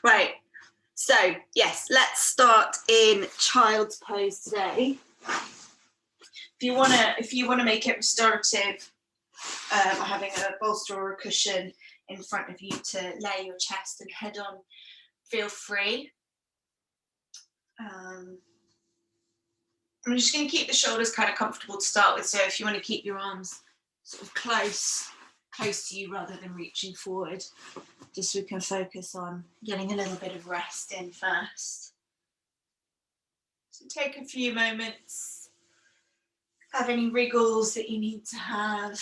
Right, so yes, let's start in child's pose today. If you wanna make it restorative, having a bolster or a cushion in front of you to lay your chest and head on, feel free. I'm just going to keep the shoulders kind of comfortable to start with, so if you want to keep your arms sort of close to you rather than reaching forward, just so we can focus on getting a little bit of rest in first. So take a few moments, have any wriggles that you need to have.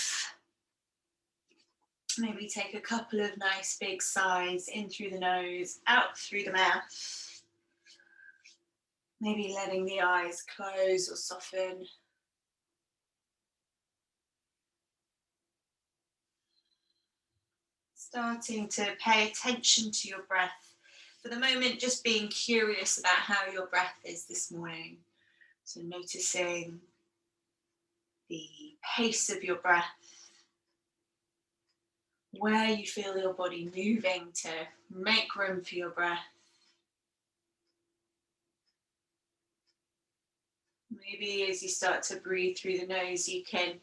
Maybe take a couple of nice big sighs in through the nose, out through the mouth. Maybe letting the eyes close or soften. Starting to pay attention to your breath. For the moment, just being curious about how your breath is this morning. So noticing the pace of your breath, where you feel your body moving to make room for your breath. Maybe as you start to breathe through the nose, you can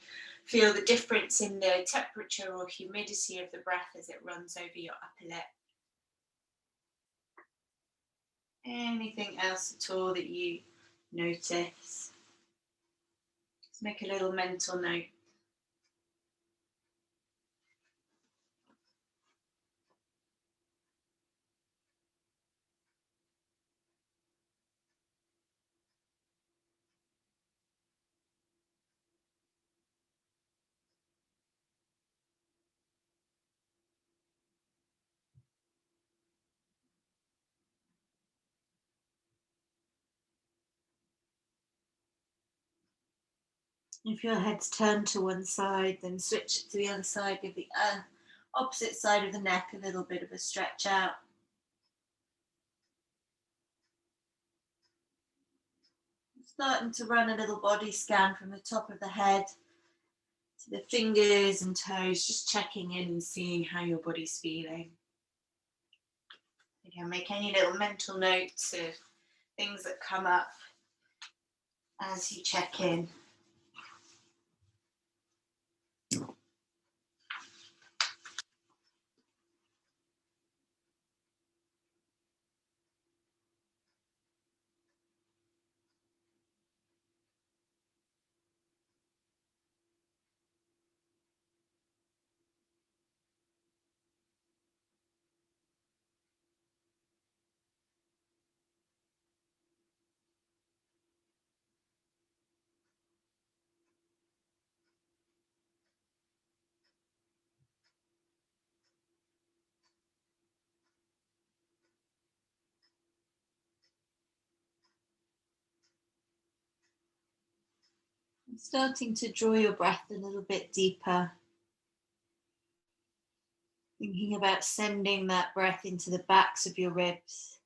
feel the difference in the temperature or humidity of the breath as it runs over your upper lip. Anything else at all that you notice? Just make a little mental note. If your head's turned to one side, then switch it to the other side. Give the opposite side of the neck a little bit of a stretch out. Starting to run a little body scan from the top of the head to the fingers and toes, just checking in and seeing how your body's feeling. Again, make any little mental notes of things that come up as you check in. Starting to draw your breath a little bit deeper. Thinking about sending that breath into the backs of your ribs.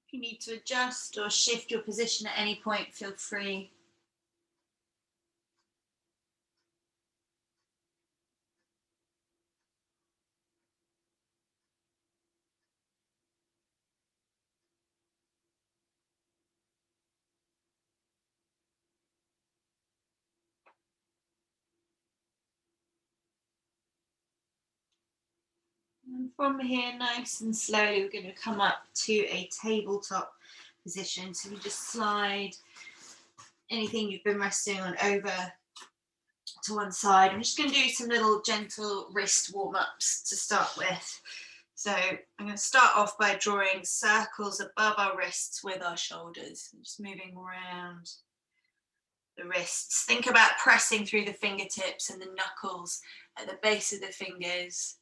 If you need to adjust or shift your position at any point, feel free. And from here, nice and slowly, we're going to come up to a tabletop position. So we just slide anything you've been resting on over to one side. I'm just going to do some little gentle wrist warm-ups to start with. So I'm going to start off by drawing circles above our wrists with our shoulders, just moving around the wrists. Think about pressing through the fingertips and the knuckles at the base of the fingers.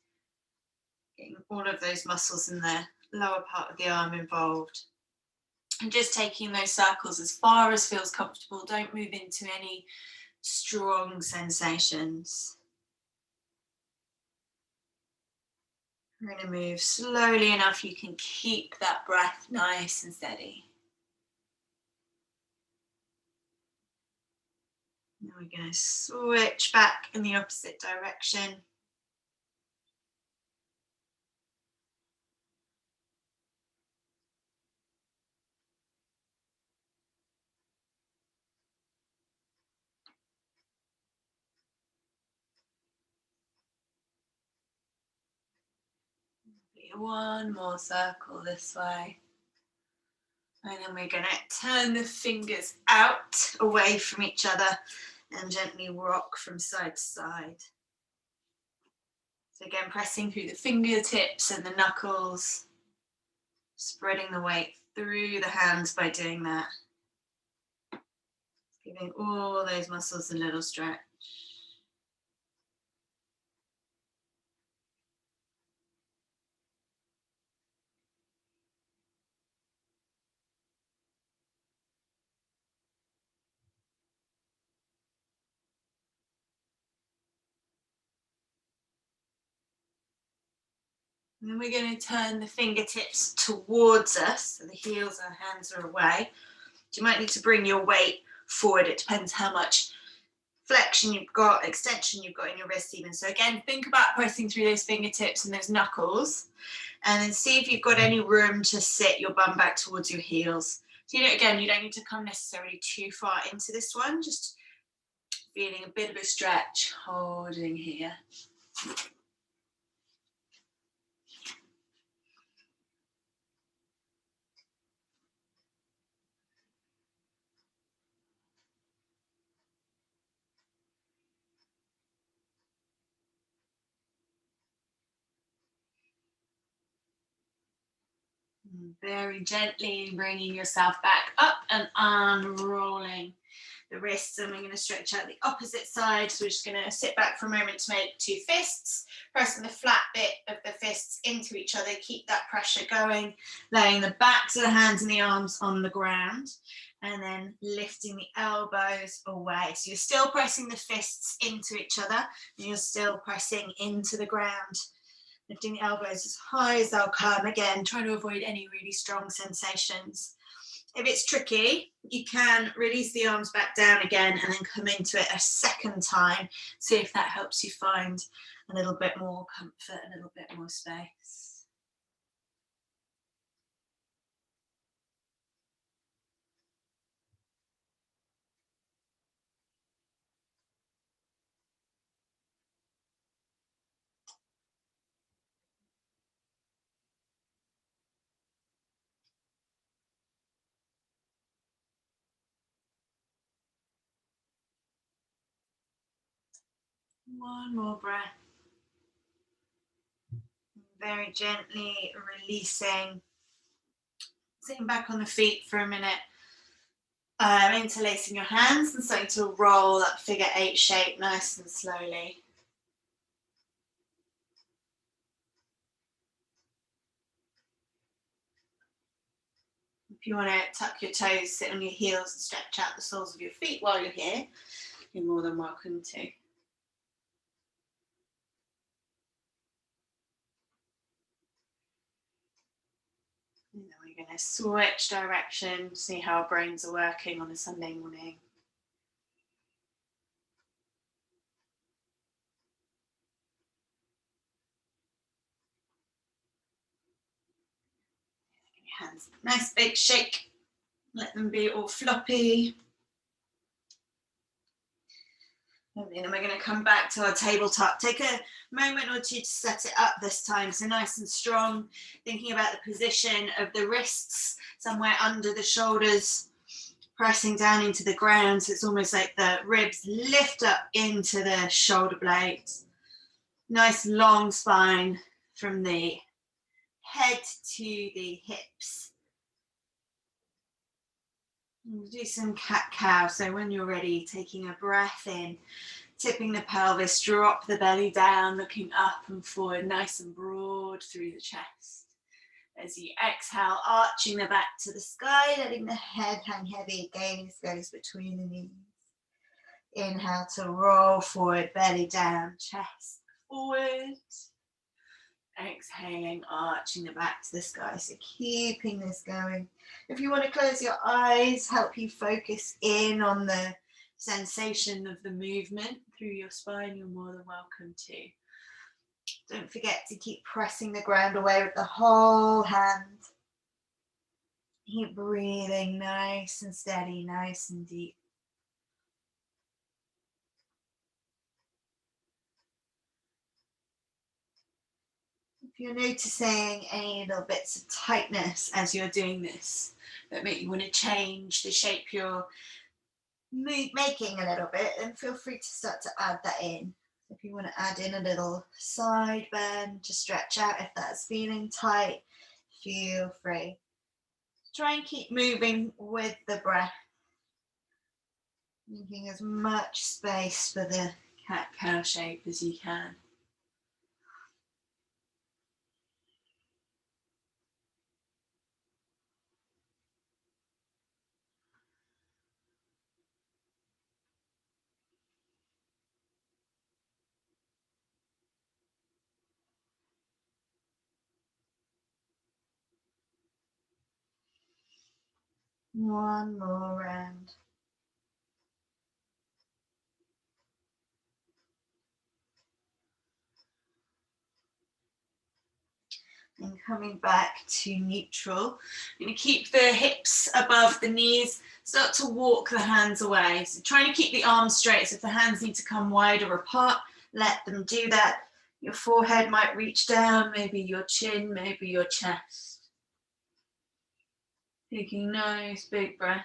Getting all of those muscles in the lower part of the arm involved. And just taking those circles as far as feels comfortable. Don't move into any strong sensations. We're going to move slowly enough you can keep that breath nice and steady. Now we're going to switch back in the opposite direction. One more circle this way. And then we're going to turn the fingers out away from each other and gently rock from side to side. So again, pressing through the fingertips and the knuckles, spreading the weight through the hands by doing that. Giving all those muscles a little stretch. And then we're going to turn the fingertips towards us, so the heels and hands are away. You might need to bring your weight forward. It depends how much flexion you've got, extension you've got in your wrist even. So again, think about pressing through those fingertips and those knuckles, and then see if you've got any room to sit your bum back towards your heels. So again, you don't need to come necessarily too far into this one, just feeling a bit of a stretch, holding here. Very gently bringing yourself back up and unrolling the wrists, and we're going to stretch out the opposite side. So we're just going to sit back for a moment to make two fists, pressing the flat bit of the fists into each other. Keep that pressure going, laying the backs of the hands and the arms on the ground, and then lifting the elbows away. So you're still pressing the fists into each other, and you're still pressing into the ground. Lifting the elbows as high as they'll come. Again, trying to avoid any really strong sensations. If it's tricky, you can release the arms back down again and then come into it a second time. See if that helps you find a little bit more comfort, a little bit more space. One more breath. Very gently releasing. Sitting back on the feet for a minute. Interlacing your hands and starting to roll that figure 8 shape nice and slowly. If you want to tuck your toes, sit on your heels and stretch out the soles of your feet while you're here, you're more than welcome to. And then we're going to switch direction, see how our brains are working on a Sunday morning. Your hands, nice big shake. Let them be all floppy. And then we're going to come back to our tabletop. Take a moment or two to set it up this time. So nice and strong, thinking about the position of the wrists somewhere under the shoulders, pressing down into the ground. So it's almost like the ribs lift up into the shoulder blades. Nice long spine from the head to the hips. We'll do some cat-cow. So when you're ready, taking a breath in, tipping the pelvis, drop the belly down, looking up and forward, nice and broad through the chest. As you exhale, arching the back to the sky, letting the head hang heavy, gaze goes between the knees. Inhale to roll forward, belly down, chest forward. Exhaling, arching the back to the sky. So keeping this going. If you want to close your eyes, help you focus in on the sensation of the movement through your spine, you're more than welcome to. Don't forget to keep pressing the ground away with the whole hand. Keep breathing nice and steady, nice and deep. If you're noticing any little bits of tightness as you're doing this that make you want to change the shape you're making a little bit, then feel free to start to add that in. If you want to add in a little side bend to stretch out if that's feeling tight, feel free. Try and keep moving with the breath, making as much space for the cat-cow shape as you can. One more round. And coming back to neutral. I'm going to keep the hips above the knees. Start to walk the hands away. So trying to keep the arms straight. So if the hands need to come wider apart, let them do that. Your forehead might reach down, maybe your chin, maybe your chest. Taking nice big breath.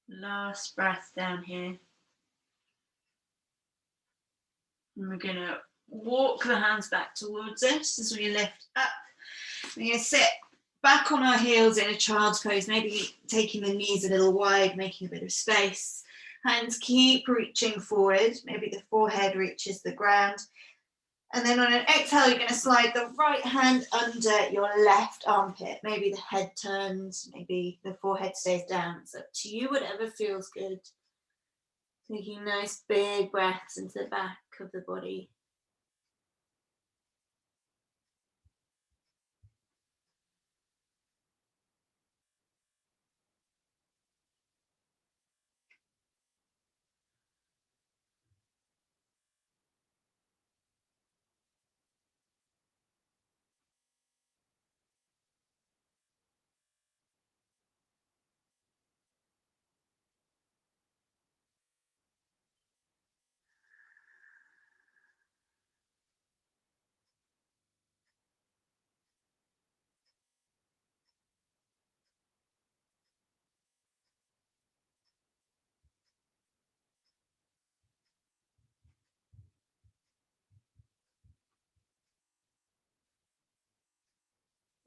Last breath down here. And we're going to walk the hands back towards us as we lift up. We're going to sit back on our heels in a child's pose, maybe taking the knees a little wide, making a bit of space. Hands keep reaching forward. Maybe the forehead reaches the ground. And then on an exhale, you're going to slide the right hand under your left armpit. Maybe the head turns, maybe the forehead stays down. It's up to you, whatever feels good. Taking nice big breaths into the back of the body.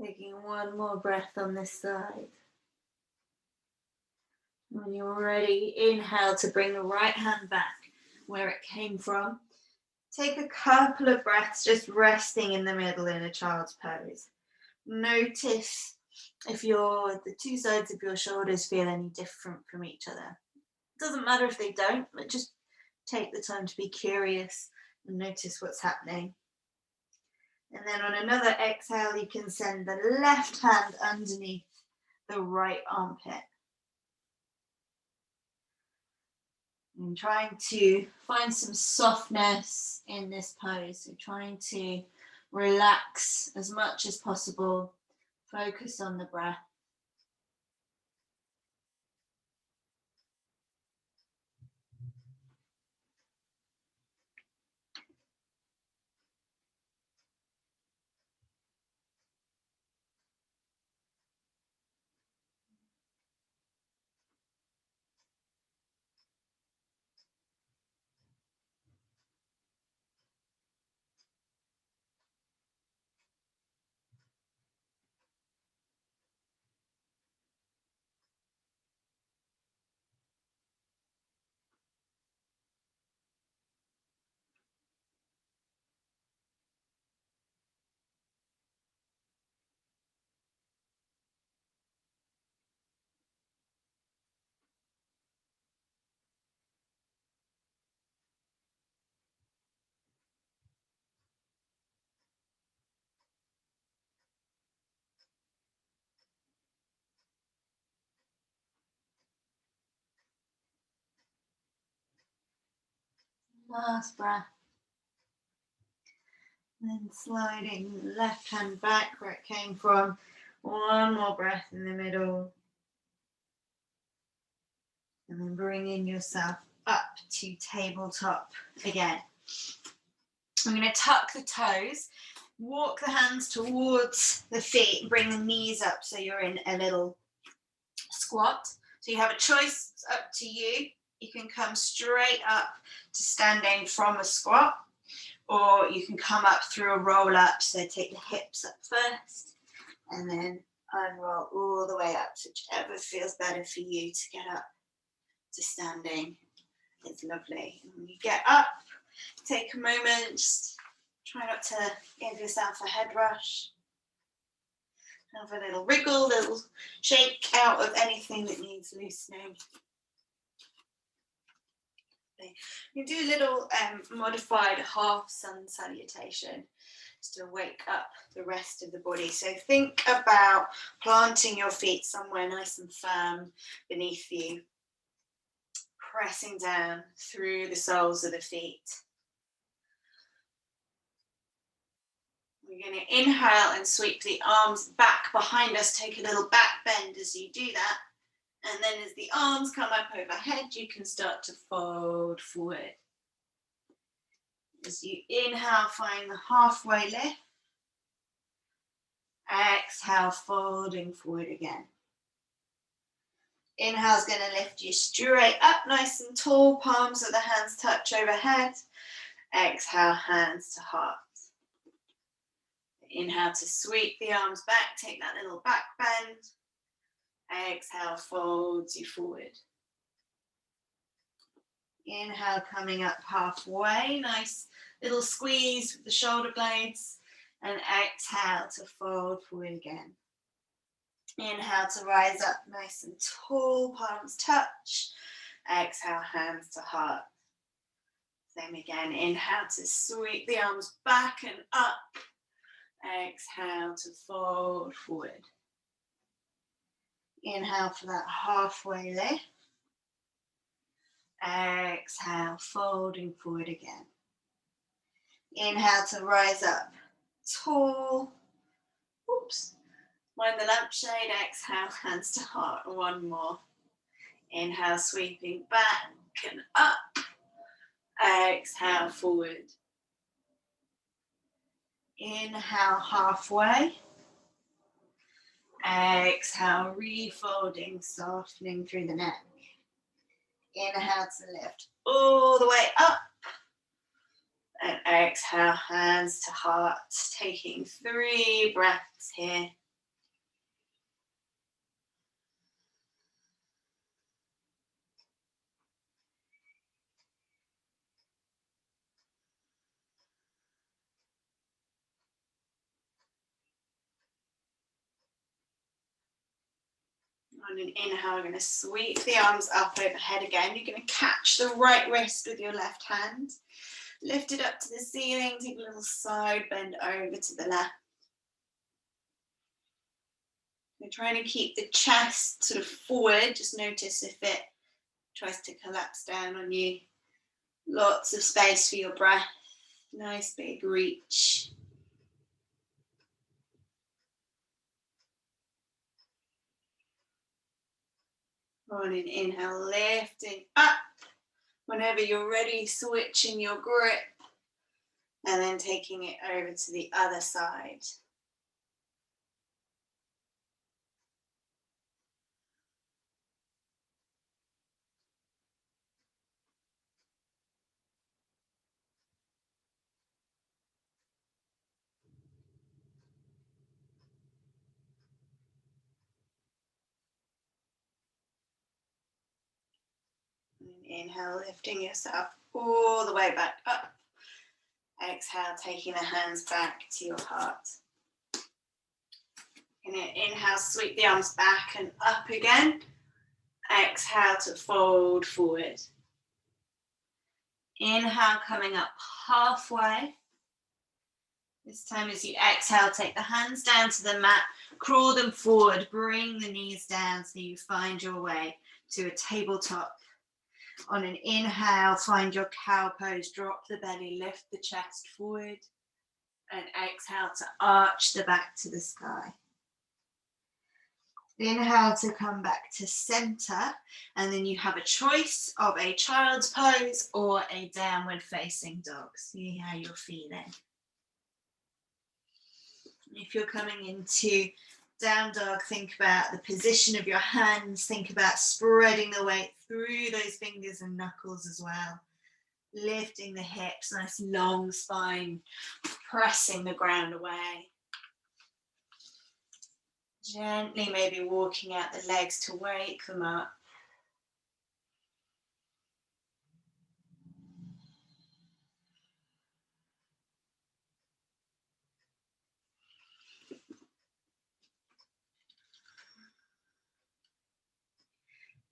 Taking one more breath on this side. When you're ready, inhale to bring the right hand back where it came from. Take a couple of breaths just resting in the middle in a child's pose. Notice if the two sides of your shoulders feel any different from each other. It doesn't matter if they don't, but just take the time to be curious and notice what's happening. And then on another exhale, you can send the left hand underneath the right armpit. And trying to find some softness in this pose. So trying to relax as much as possible. Focus on the breath. Last breath. Then sliding the left hand back where it came from. One more breath in the middle. And then bringing yourself up to tabletop again. I'm going to tuck the toes, walk the hands towards the feet, bring the knees up so you're in a little squat. So you have a choice, it's up to you. You can come straight up to standing from a squat, or you can come up through a roll up. So take the hips up first and then unroll all the way up. So whichever feels better for you to get up to standing. It's lovely. And when you get up, take a moment, just try not to give yourself a head rush. Have a little wriggle, little shake out of anything that needs loosening. You do a little modified half sun salutation just to wake up the rest of the body. So think about planting your feet somewhere nice and firm beneath you, pressing down through the soles of the feet. We're going to inhale and sweep the arms back behind us. Take a little back bend as you do that. And then as the arms come up overhead, you can start to fold forward. As you inhale, find the halfway lift. Exhale, folding forward again. Inhale is going to lift you straight up, nice and tall. Palms of the hands touch overhead. Exhale, hands to heart. Inhale to sweep the arms back. Take that little back bend. Exhale, folds you forward. Inhale, coming up halfway. Nice little squeeze with the shoulder blades. And exhale to fold forward again. Inhale to rise up nice and tall, palms touch. Exhale, hands to heart. Same again. Inhale to sweep the arms back and up. Exhale to fold forward. Inhale for that halfway lift. Exhale, folding forward again. Inhale to rise up tall. Oops. Mind the lampshade. Exhale, hands to heart. One more. Inhale, sweeping back and up. Exhale, forward. Inhale, halfway. Exhale, refolding, softening through the neck. Inhale to lift all the way up. And exhale, hands to heart. Taking 3 breaths here. On an inhale, we're going to sweep the arms up overhead again. You're going to catch the right wrist with your left hand. Lift it up to the ceiling. Take a little side bend over to the left. We're trying to keep the chest sort of forward. Just notice if it tries to collapse down on you. Lots of space for your breath. Nice big reach. On an inhale, lifting up. Whenever you're ready, switching your grip and then taking it over to the other side. Inhale, lifting yourself all the way back up. Exhale, taking the hands back to your heart. Inhale, sweep the arms back and up again. Exhale to fold forward. Inhale, coming up halfway. This time as you exhale, take the hands down to the mat, crawl them forward, bring the knees down so you find your way to a tabletop. On an inhale, find your cow pose, drop the belly, lift the chest forward, and exhale to arch the back to the sky. Inhale to come back to center, and then you have a choice of a child's pose or a downward facing dog. See how you're feeling. If you're coming into down dog, think about the position of your hands, think about spreading the weight through those fingers and knuckles as well. Lifting the hips, nice long spine, pressing the ground away. Gently maybe walking out the legs to wake them up.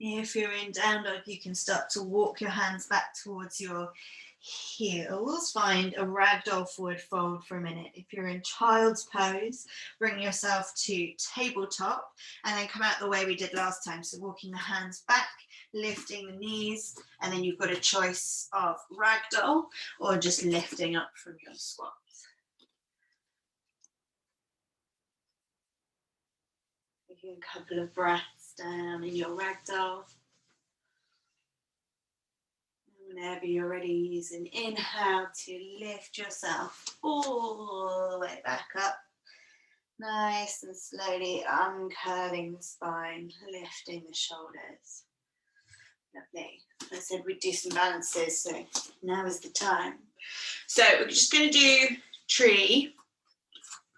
If you're in down dog, you can start to walk your hands back towards your heels. Find a ragdoll forward fold for a minute. If you're in child's pose, bring yourself to tabletop and then come out the way we did last time. So walking the hands back, lifting the knees, and then you've got a choice of ragdoll or just lifting up from your squat. Taking a couple of breaths down in your ragdoll. Whenever you're ready, use an inhale to lift yourself all the way back up. Nice and slowly uncurling the spine, lifting the shoulders. Lovely. I said we'd do some balances, so now is the time. So we're just going to do tree.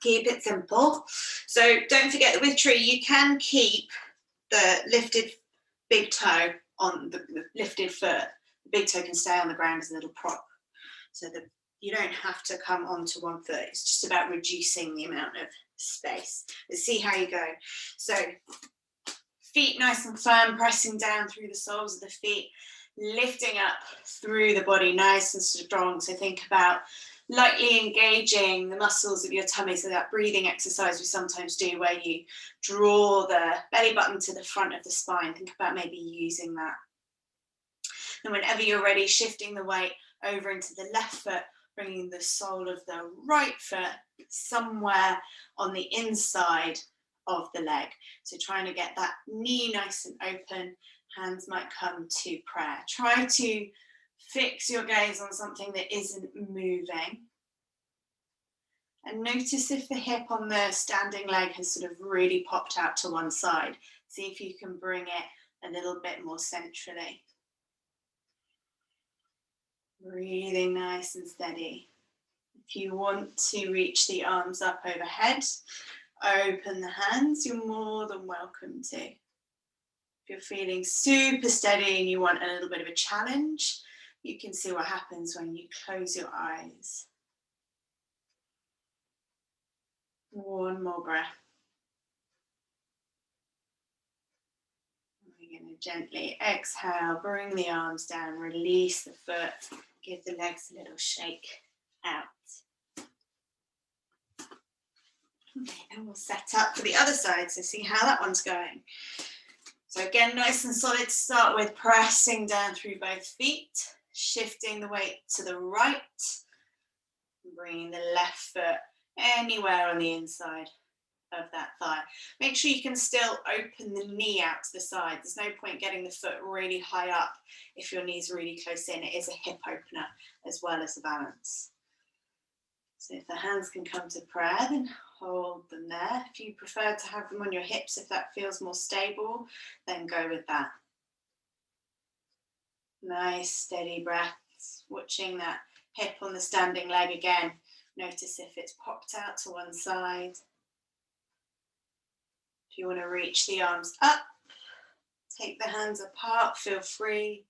Keep it simple. So don't forget that with tree, you can keep the lifted big toe on the lifted foot. The big toe can stay on the ground as a little prop. So that you don't have to come onto one foot. It's just about reducing the amount of space. Let's see how you go. So feet nice and firm, pressing down through the soles of the feet, lifting up through the body nice and strong. So think about lightly engaging the muscles of your tummy, so that breathing exercise we sometimes do where you draw the belly button to the front of the spine. Think about maybe using that. And whenever you're ready, shifting the weight over into the left foot, bringing the sole of the right foot somewhere on the inside of the leg. So trying to get that knee nice and open, hands might come to prayer. Try to fix your gaze on something that isn't moving. And notice if the hip on the standing leg has sort of really popped out to one side. See if you can bring it a little bit more centrally. Breathing nice and steady. If you want to reach the arms up overhead, open the hands, you're more than welcome to. If you're feeling super steady and you want a little bit of a challenge, you can see what happens when you close your eyes. One more breath. We're going to gently exhale, bring the arms down, release the foot, give the legs a little shake out. Okay, and we'll set up for the other side, so see how that one's going. So again, nice and solid to start with, pressing down through both feet, shifting the weight to the right, bringing the left foot anywhere on the inside of that thigh. Make sure you can still open the knee out to the side. There's no point getting the foot really high up if your knee's really close in. It is a hip opener as well as a balance. So if the hands can come to prayer, then hold them there. If you prefer to have them on your hips, if that feels more stable, then go with that. Nice, steady breaths. Watching that hip on the standing leg again. Notice if it's popped out to one side. If you want to reach the arms up, take the hands apart, feel free.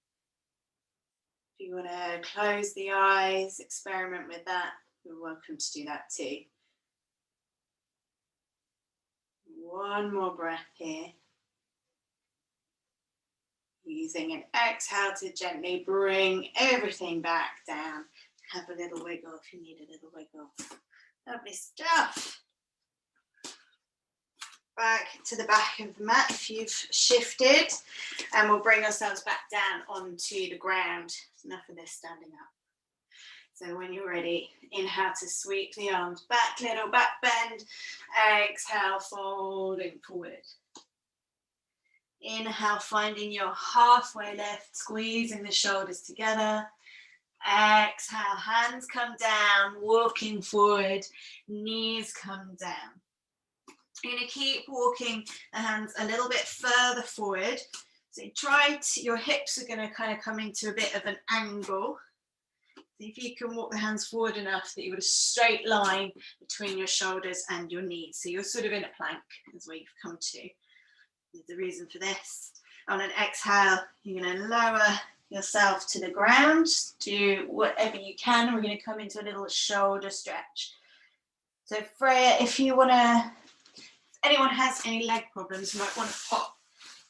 If you want to close the eyes, experiment with that, you're welcome to do that too. One more breath here. Using an exhale to gently bring everything back down. Have a little wiggle if you need a little wiggle. Lovely stuff. back to the back of the mat if you've shifted, and we'll bring ourselves back down onto the ground. Enough of this standing up. So when you're ready, inhale to sweep the arms back, little back bend. Exhale, folding forward. Inhale, finding your halfway lift, squeezing the shoulders together. Exhale, hands come down, walking forward, knees come down. You're going to keep walking the hands a little bit further forward. So your hips are going to kind of come into a bit of an angle. See if you can walk the hands forward enough that you've got a straight line between your shoulders and your knees. So you're sort of in a plank is where you've come to. There's the reason for this. On an exhale, you're going to lower yourself to the ground. Do whatever you can. We're going to come into a little shoulder stretch. So Freya, if anyone has any leg problems, you might want to pop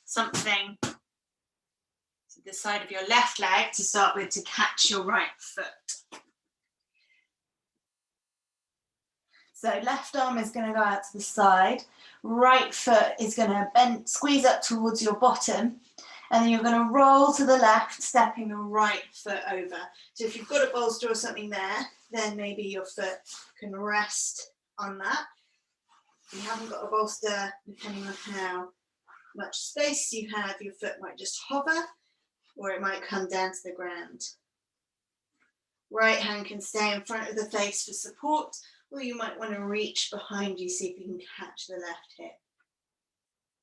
something to the side of your left leg to start with to catch your right foot. So left arm is going to go out to the side. Right foot is going to bend, squeeze up towards your bottom, and then you're going to roll to the left, stepping the right foot over. So if you've got a bolster or something there, then maybe your foot can rest on that. If you haven't got a bolster, depending on how much space you have, your foot might just hover, or it might come down to the ground. Right hand can stay in front of the face for support, or you might want to reach behind you, see if you can catch the left hip.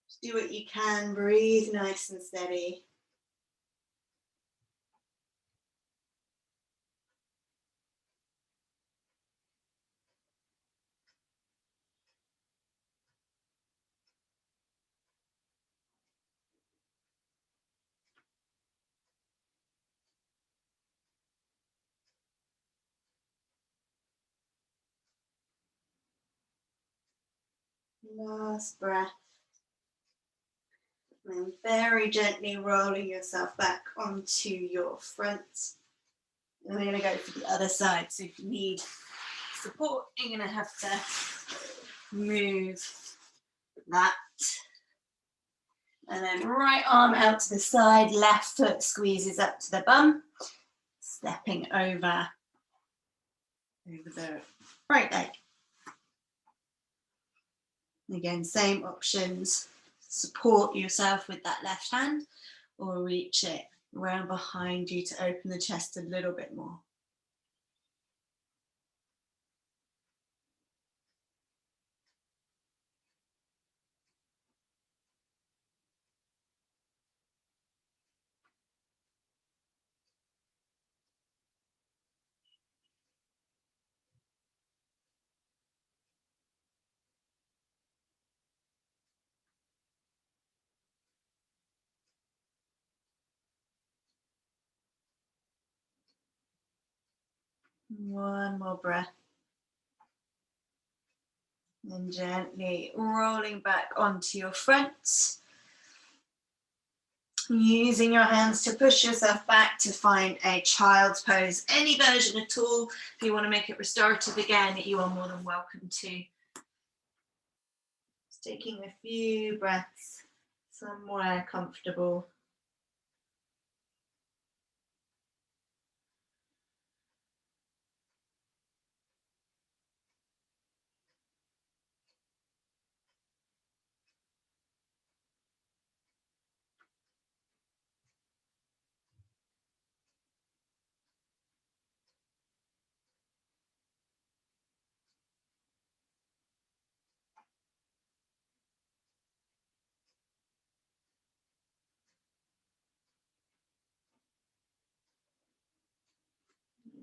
Just do what you can, breathe nice and steady. Last breath. And very gently rolling yourself back onto your front. And we're going to go for the other side. So if you need support, you're going to have to move that. And then right arm out to the side, left foot squeezes up to the bum, stepping over the right leg. Again, same options. Support yourself with that left hand or reach it around behind you to open the chest a little bit more. One more breath. And gently rolling back onto your front. Using your hands to push yourself back to find a child's pose. Any version at all. If you want to make it restorative again, you are more than welcome to. Just taking a few breaths somewhere comfortable.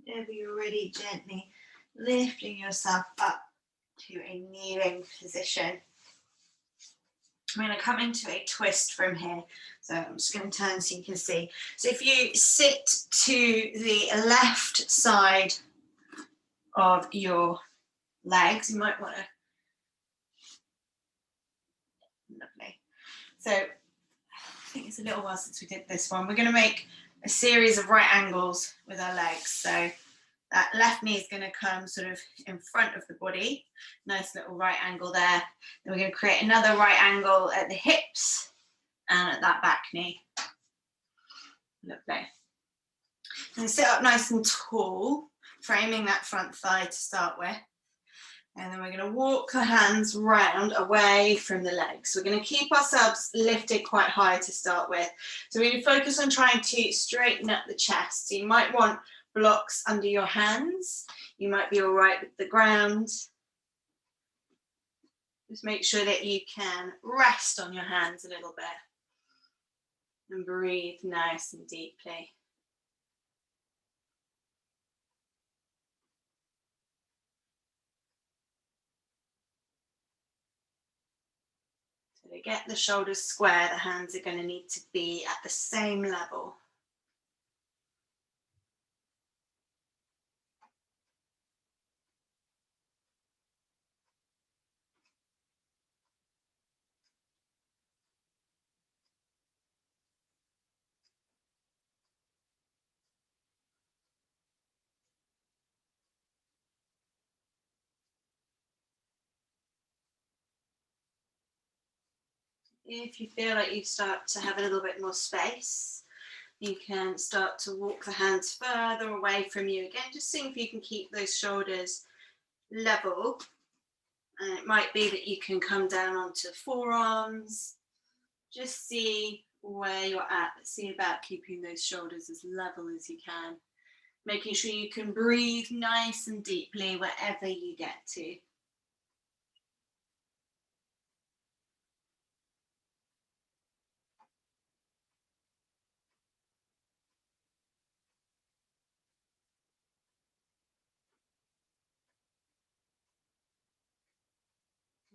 Whenever you're ready, gently lifting yourself up to a kneeling position. I'm going to come into a twist from here. So I'm just going to turn so you can see. So if you sit to the left side of your legs, you might want to. Lovely. So I think it's a little while since we did this one. We're going to make a series of right angles with our legs. So That left knee is going to come sort of in front of the body. Nice little right angle there. Then we're going to create another right angle at the hips and at that back knee. Lovely. And sit up nice and tall, framing that front thigh to start with. And then we're going to walk the hands round away from the legs. We're going to keep ourselves lifted quite high to start with. So we're going to focus on trying to straighten up the chest. So you might want blocks under your hands. You might be all right with the ground. Just make sure that you can rest on your hands a little bit. And breathe nice and deeply. So to get the shoulders square, the hands are going to need to be at the same level. If you feel like you start to have a little bit more space, you can start to walk the hands further away from you. Again, just seeing if you can keep those shoulders level. And it might be that you can come down onto forearms. Just see where you're at. See about keeping those shoulders as level as you can. Making sure you can breathe nice and deeply wherever you get to.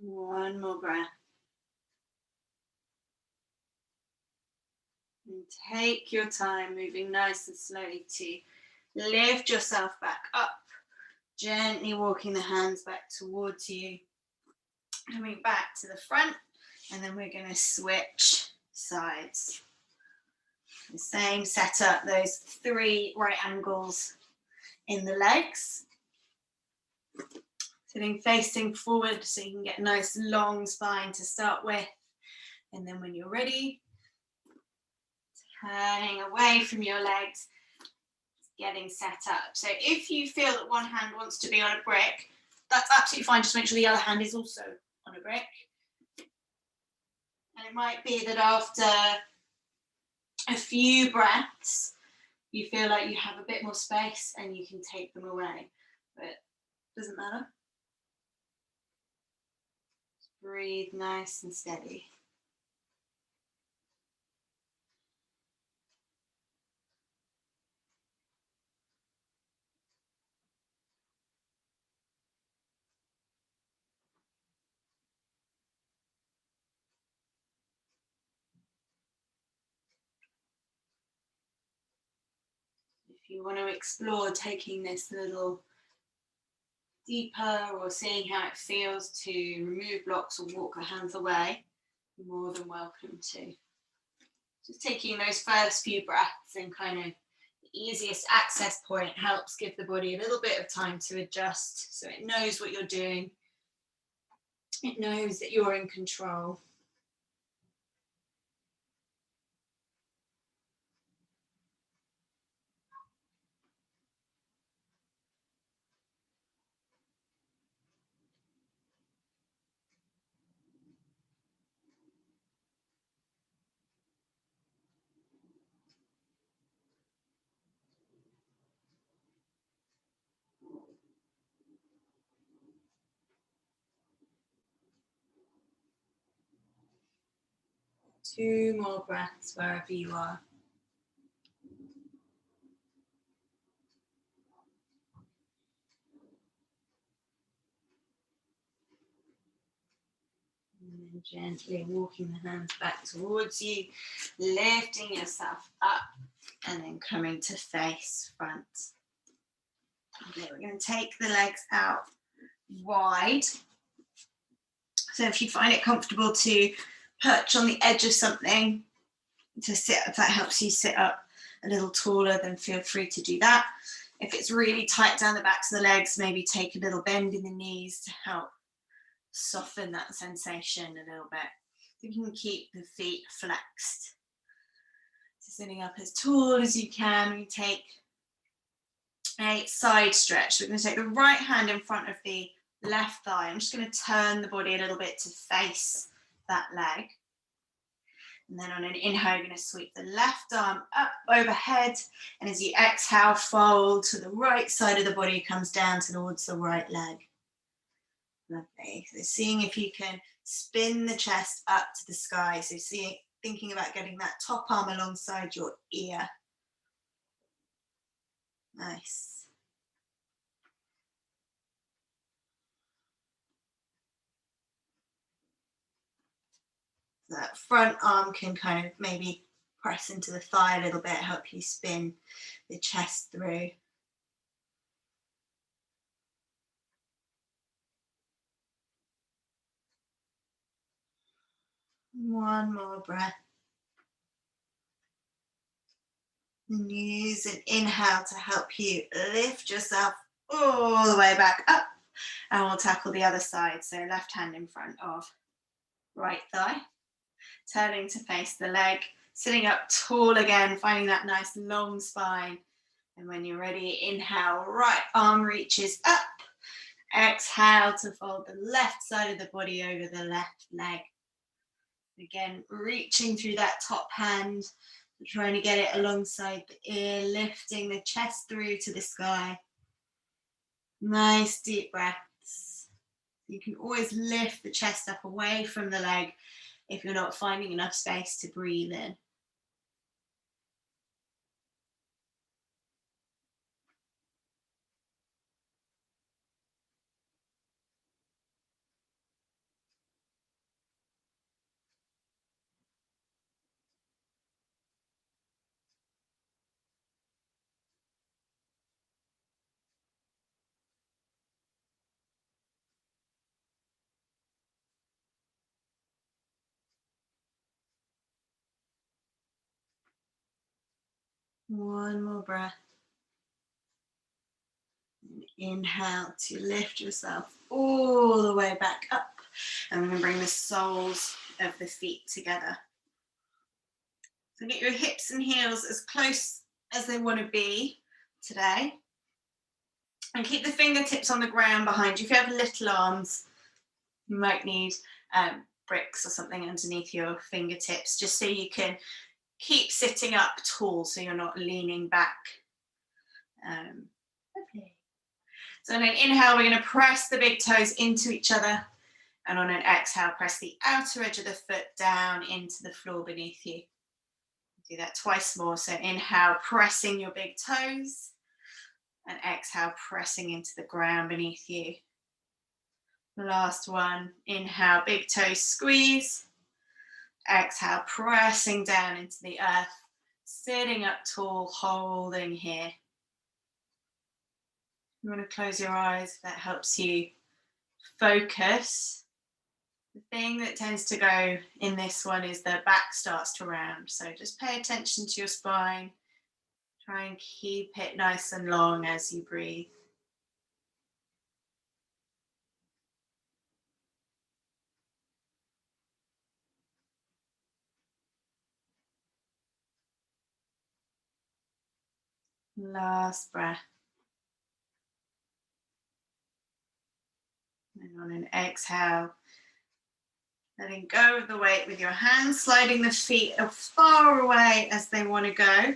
One more breath. And take your time, moving nice and slowly to lift yourself back up. Gently walking the hands back towards you. Coming back to the front. And then we're going to switch sides. The same setup, those 3 right angles in the legs. Sitting facing forward so you can get a nice long spine to start with. And then when you're ready, turning away from your legs, getting set up. So if you feel that one hand wants to be on a brick, that's absolutely fine. Just make sure the other hand is also on a brick. And it might be that after a few breaths, you feel like you have a bit more space and you can take them away. But it doesn't matter. Just breathe nice and steady. If you want to explore taking this a little deeper or seeing how it feels to remove blocks or walk the hands away, you're more than welcome to. Just taking those first few breaths and kind of the easiest access point helps give the body a little bit of time to adjust so it knows what you're doing. It knows that you're in control. Two more breaths wherever you are. And then gently walking the hands back towards you, lifting yourself up, and then coming to face front. Okay, we're going to take the legs out wide. So if you find it comfortable to perch on the edge of something to sit, if that helps you sit up a little taller, then feel free to do that. If it's really tight down the backs of the legs, maybe take a little bend in the knees to help soften that sensation a little bit. You can keep the feet flexed. So sitting up as tall as you can, we take a side stretch. So we're going to take the right hand in front of the left thigh. I'm just going to turn the body a little bit to face that leg. And then on an inhale, you're going to sweep the left arm up overhead. And as you exhale, fold to the right side of the body, comes down towards the right leg. Lovely. So seeing if you can spin the chest up to the sky. So thinking about getting that top arm alongside your ear. Nice. That front arm can kind of maybe press into the thigh a little bit, help you spin the chest through. One more breath. And use an inhale to help you lift yourself all the way back up. And we'll tackle the other side. So left hand in front of right thigh. Turning to face the leg. Sitting up tall again, finding that nice long spine. And when you're ready, inhale, right arm reaches up. Exhale to fold the left side of the body over the left leg. Again, reaching through that top hand, trying to get it alongside the ear, lifting the chest through to the sky. Nice deep breaths. You can always lift the chest up away from the leg if you're not finding enough space to breathe in. One more breath. Inhale to lift yourself all the way back up. And we're going to bring the soles of the feet together. So get your hips and heels as close as they want to be today. And keep the fingertips on the ground behind you. If you have little arms, you might need bricks or something underneath your fingertips, just so you can keep sitting up tall so you're not leaning back. Okay. So on an inhale, we're going to press the big toes into each other. And on an exhale, press the outer edge of the foot down into the floor beneath you. Do that twice more. So inhale, pressing your big toes. And exhale, pressing into the ground beneath you. Last one. Inhale, big toes squeeze. Exhale, pressing down into the earth. Sitting up tall, holding here. You want to close your eyes. That helps you focus. The thing that tends to go in this one is the back starts to round. So just pay attention to your spine. Try and keep it nice and long as you breathe. Last breath. And on an exhale, letting go of the weight with your hands, sliding the feet as far away as they want to go.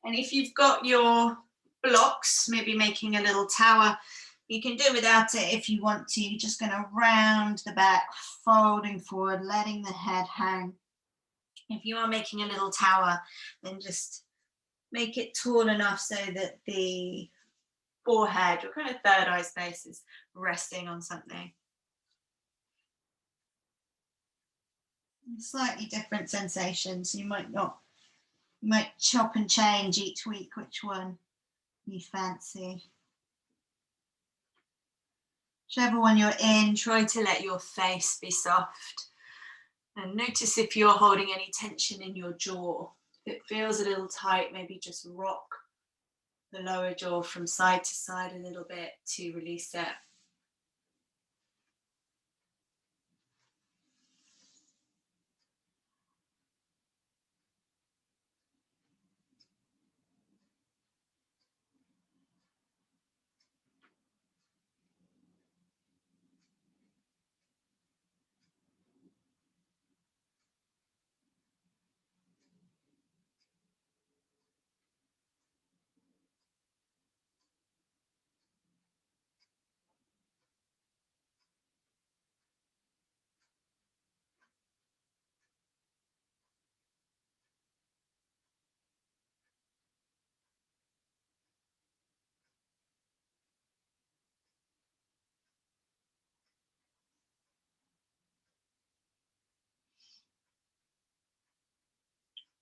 And if you've got your blocks, maybe making a little tower, you can do without it if you want to. You're just going to round the back, folding forward, letting the head hang. If you are making a little tower, then just make it tall enough so that the forehead or kind of third eye space is resting on something. Slightly different sensations. You might chop and change each week which one you fancy. Whichever one you're in, try to let your face be soft. And notice if you're holding any tension in your jaw. If it feels a little tight, maybe just rock the lower jaw from side to side a little bit to release it.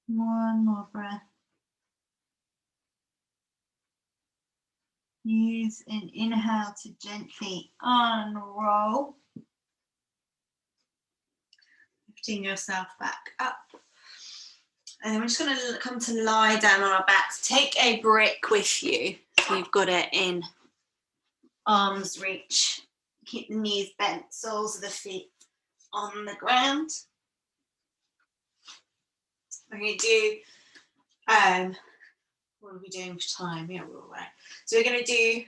One more breath. Use an inhale to gently unroll, lifting yourself back up. And then we're just going to come to lie down on our backs. Take a brick with you, so you've got it in arm's reach. Keep the knees bent, soles of the feet on the ground. We're going to do, what are we doing for time? Yeah, we're all right. So we're going to do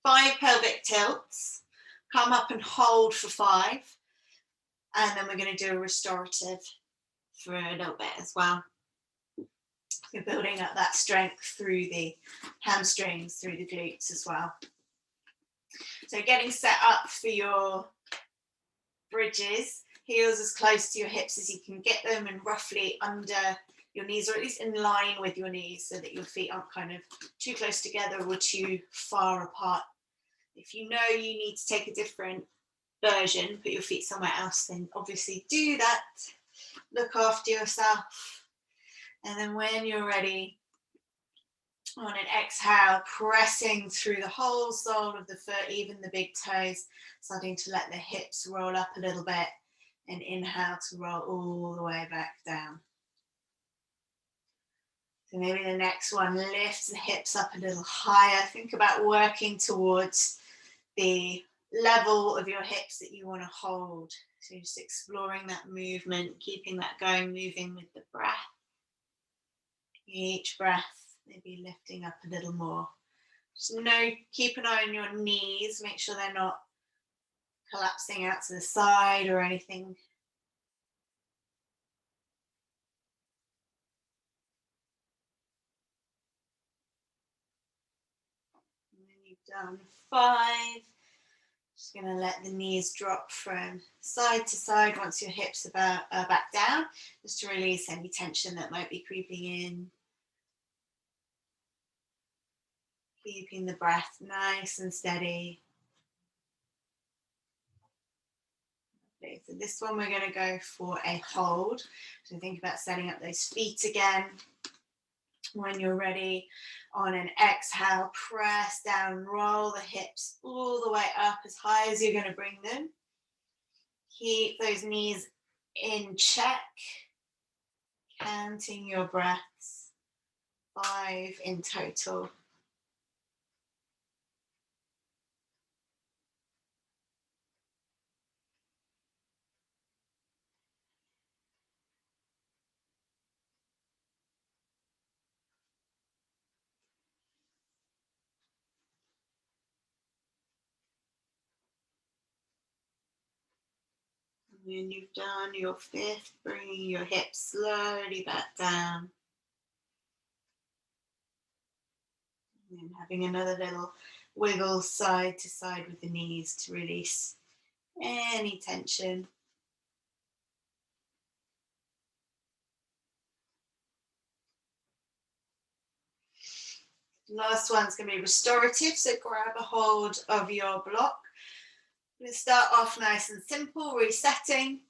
5 pelvic tilts, come up and hold for 5, and then we're going to do a restorative for a little bit as well. We're building up that strength through the hamstrings, through the glutes as well. So getting set up for your bridges, heels as close to your hips as you can get them and roughly under your knees, or at least in line with your knees, so that your feet aren't kind of too close together or too far apart. If you know you need to take a different version, put your feet somewhere else, then obviously do that. Look after yourself. And then when you're ready, on an exhale, pressing through the whole sole of the foot, even the big toes, starting to let the hips roll up a little bit, and inhale to roll all the way back down. So maybe the next one, lift the hips up a little higher. Think about working towards the level of your hips that you want to hold. So just exploring that movement, keeping that going, moving with the breath. Each breath, maybe lifting up a little more. Just keep an eye on your knees. Make sure they're not collapsing out to the side or anything. And then you've done 5. Just going to let the knees drop from side to side once your hips are back down, just to release any tension that might be creeping in. Keeping the breath nice and steady. Okay, so this one we're going to go for a hold. So think about setting up those feet again. When you're ready, on an exhale, press down, roll the hips all the way up as high as you're going to bring them. Keep those knees in check, counting your breaths, 5 in total. When you've done your 5th, bringing your hips slowly back down. And then having another little wiggle side to side with the knees to release any tension. Last one's going to be restorative, so grab a hold of your block. We're going to start off nice and simple, resetting.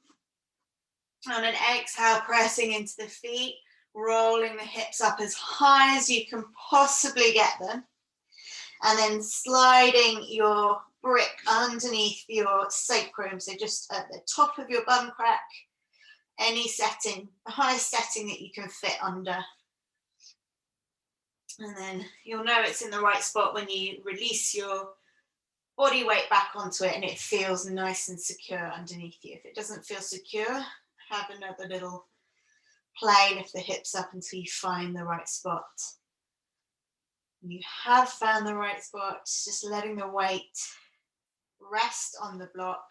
On an exhale, pressing into the feet, rolling the hips up as high as you can possibly get them. And then sliding your brick underneath your sacrum, so just at the top of your bum crack, any setting, the highest setting that you can fit under. And then you'll know it's in the right spot when you release your body weight back onto it and it feels nice and secure underneath you. If it doesn't feel secure, have another little play, lift the hips up until you find the right spot. When you have found the right spot, just letting the weight rest on the block,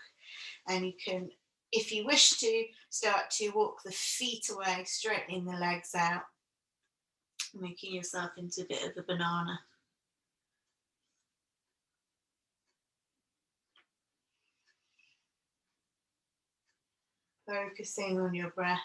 and you can, if you wish to, start to walk the feet away, straightening the legs out, making yourself into a bit of a banana. Focusing on your breath.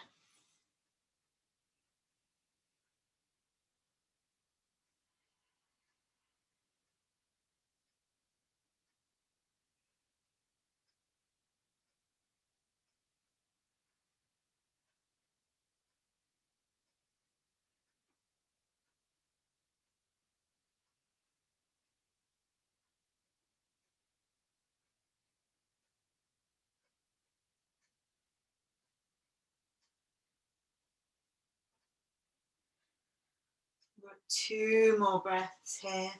We've got 2 more breaths here.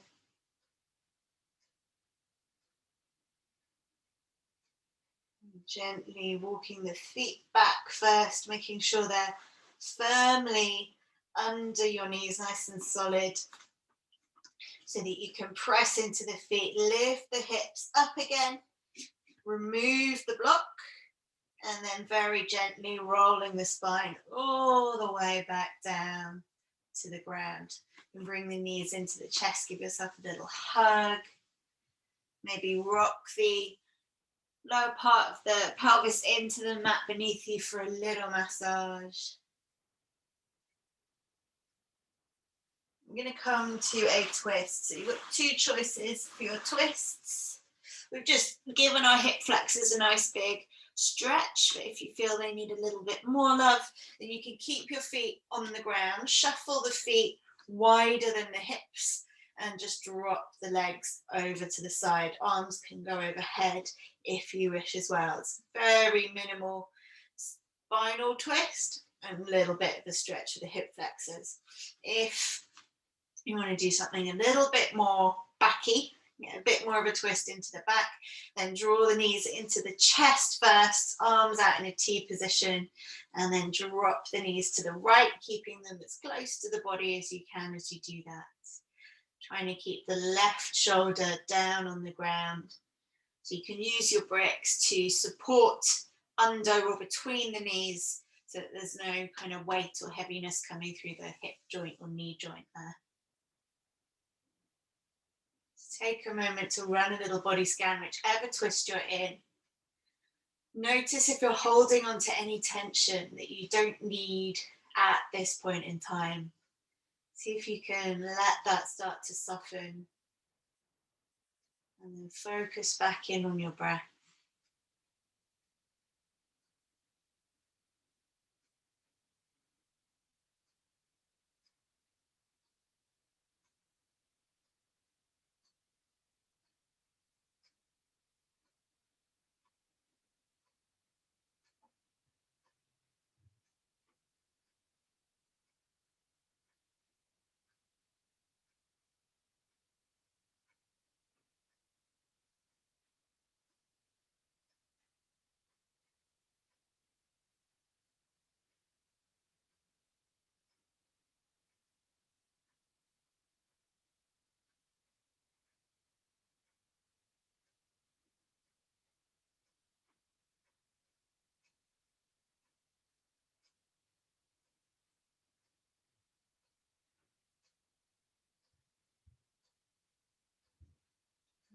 Gently walking the feet back first, making sure they're firmly under your knees, nice and solid, so that you can press into the feet. Lift the hips up again, remove the block, and then very gently rolling the spine all the way back down to the ground. And bring the knees into the chest, give yourself a little hug. Maybe rock the lower part of the pelvis into the mat beneath you for a little massage. I'm going to come to a twist. So you've got 2 choices for your twists. We've just given our hip flexors a nice big stretch, but if you feel they need a little bit more love, then you can keep your feet on the ground, shuffle the feet wider than the hips, and just drop the legs over to the side. Arms can go overhead if you wish as well. It's very minimal spinal twist and a little bit of a stretch of the hip flexors. If you want to do something a little bit more backy, a bit more of a twist into the back, then draw the knees into the chest first, arms out in a T position, and then drop the knees to the right, keeping them as close to the body as you can as you do that. Trying to keep the left shoulder down on the ground. So you can use your bricks to support under or between the knees so that there's no kind of weight or heaviness coming through the hip joint or knee joint there. Take a moment to run a little body scan, whichever twist you're in. Notice if you're holding on to any tension that you don't need at this point in time. See if you can let that start to soften. And then focus back in on your breath.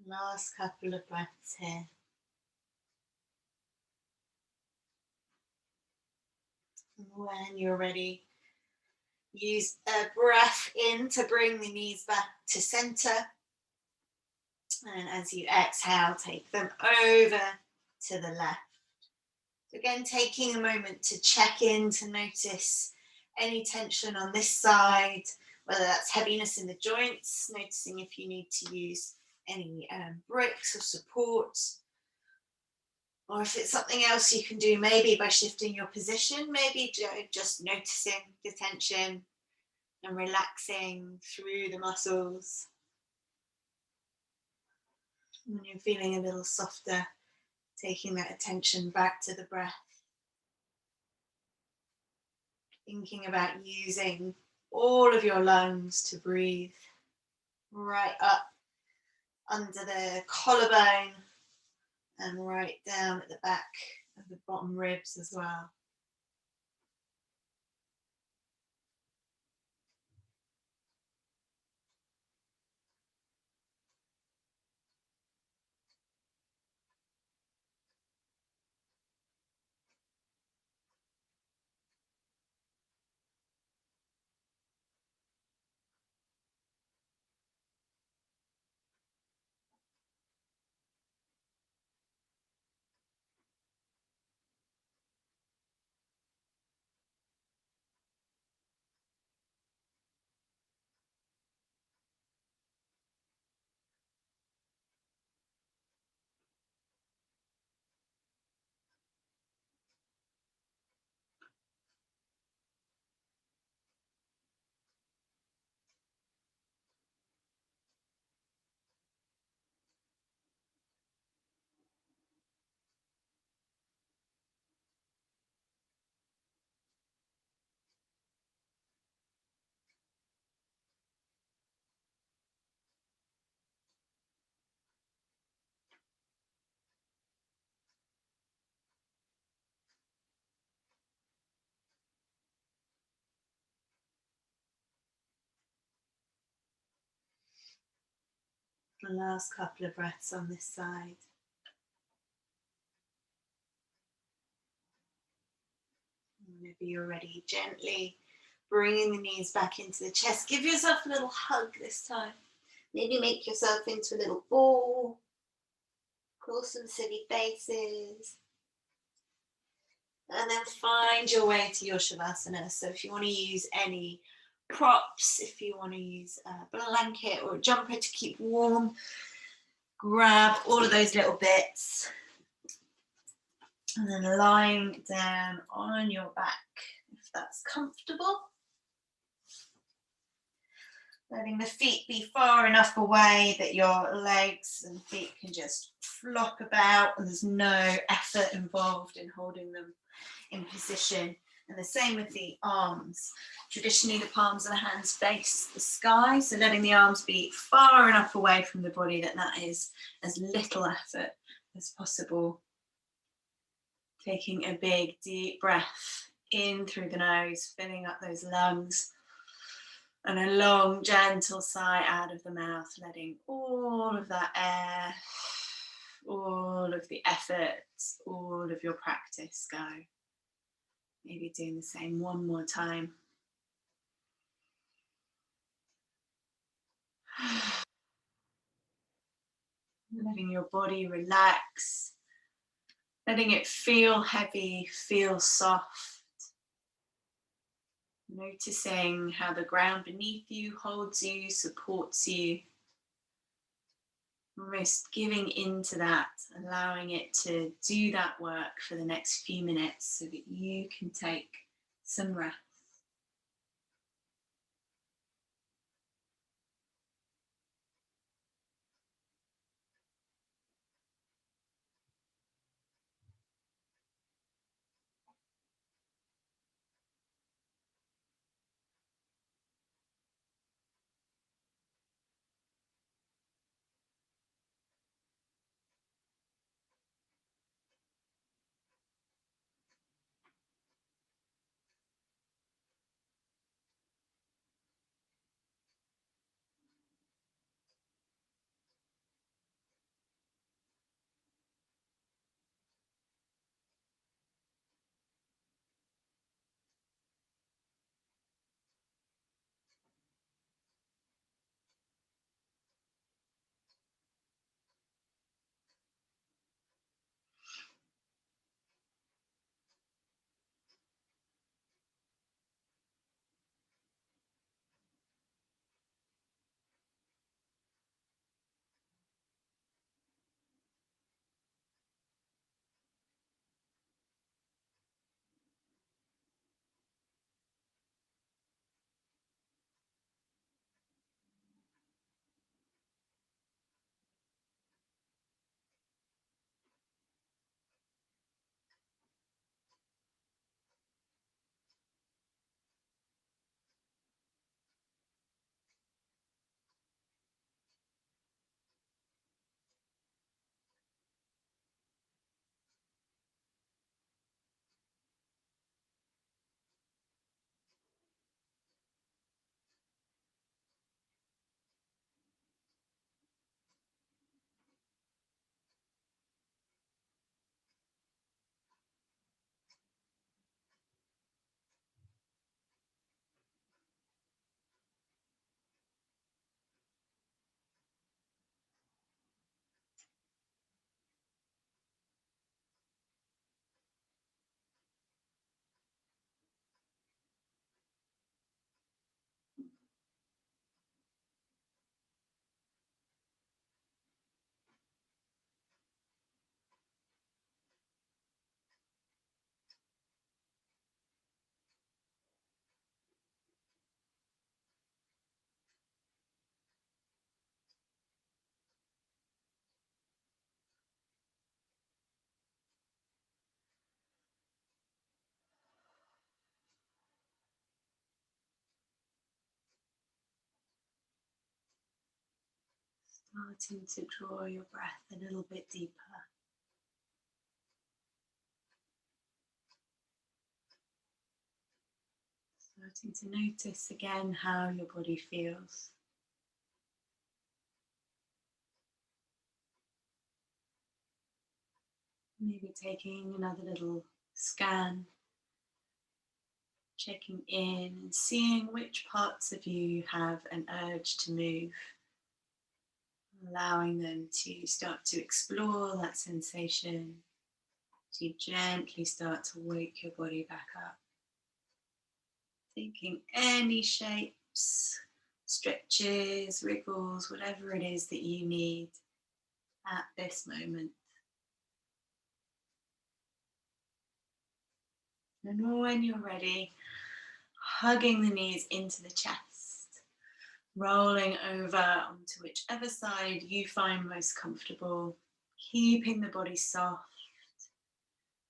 Last couple of breaths here. And when you're ready, use a breath in to bring the knees back to center. And as you exhale, take them over to the left. So again, taking a moment to check in, to notice any tension on this side, whether that's heaviness in the joints, noticing if you need to use any bricks or support, or if it's something else you can do, maybe by shifting your position, maybe just noticing the tension, and relaxing through the muscles. When you're feeling a little softer, taking that attention back to the breath. Thinking about using all of your lungs to breathe right up under the collarbone and right down at the back of the bottom ribs as well. The last couple of breaths on this side. Maybe you're ready, gently bringing the knees back into the chest. Give yourself a little hug this time. Maybe make yourself into a little ball. Pull some silly faces. And then find your way to your Shavasana. So if you want to use any props, if you want to use a blanket or a jumper to keep warm, grab all of those little bits. And then lying down on your back, if that's comfortable. Letting the feet be far enough away that your legs and feet can just flop about and there's no effort involved in holding them in position. And the same with the arms. Traditionally, the palms of the hands face the sky, so letting the arms be far enough away from the body that is as little effort as possible. Taking a big, deep breath in through the nose, filling up those lungs. And a long, gentle sigh out of the mouth, letting all of that air, all of the effort, all of your practice go. Maybe doing the same one more time. Letting your body relax, letting it feel heavy, feel soft. Noticing how the ground beneath you holds you, supports you. Almost giving into that, allowing it to do that work for the next few minutes so that you can take some rest. Starting to draw your breath a little bit deeper. Starting to notice again how your body feels. Maybe taking another little scan, checking in and seeing which parts of you have an urge to move. Allowing them to start to explore that sensation, to gently start to wake your body back up. Taking any shapes, stretches, wriggles, whatever it is that you need at this moment. And when you're ready, hugging the knees into the chest, rolling over onto whichever side you find most comfortable, keeping the body soft.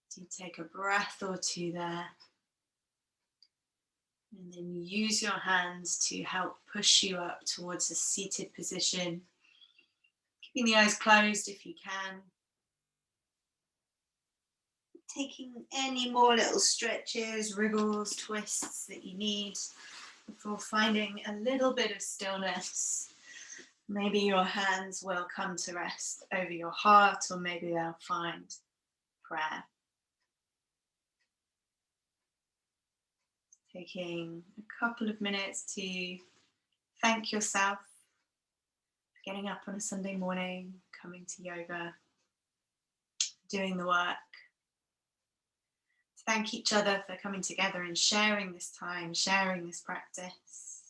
So you take a breath or two there. And then use your hands to help push you up towards a seated position. Keeping the eyes closed if you can. Taking any more little stretches, wriggles, twists that you need before finding a little bit of stillness. Maybe your hands will come to rest over your heart, or maybe they'll find prayer. Taking a couple of minutes to thank yourself for getting up on a Sunday morning, coming to yoga, doing the work. Thank each other for coming together and sharing this time, sharing this practice.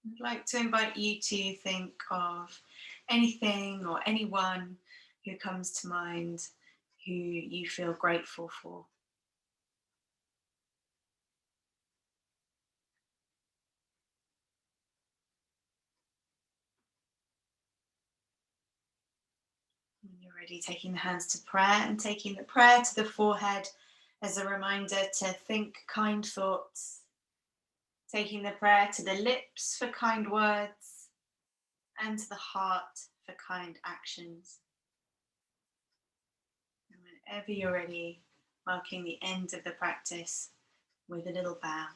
I'd like to invite you to think of anything or anyone who comes to mind who you feel grateful for. When you're ready, taking the hands to prayer and taking the prayer to the forehead as a reminder to think kind thoughts. Taking the prayer to the lips for kind words and to the heart for kind actions. And whenever you're ready, marking the end of the practice with a little bow.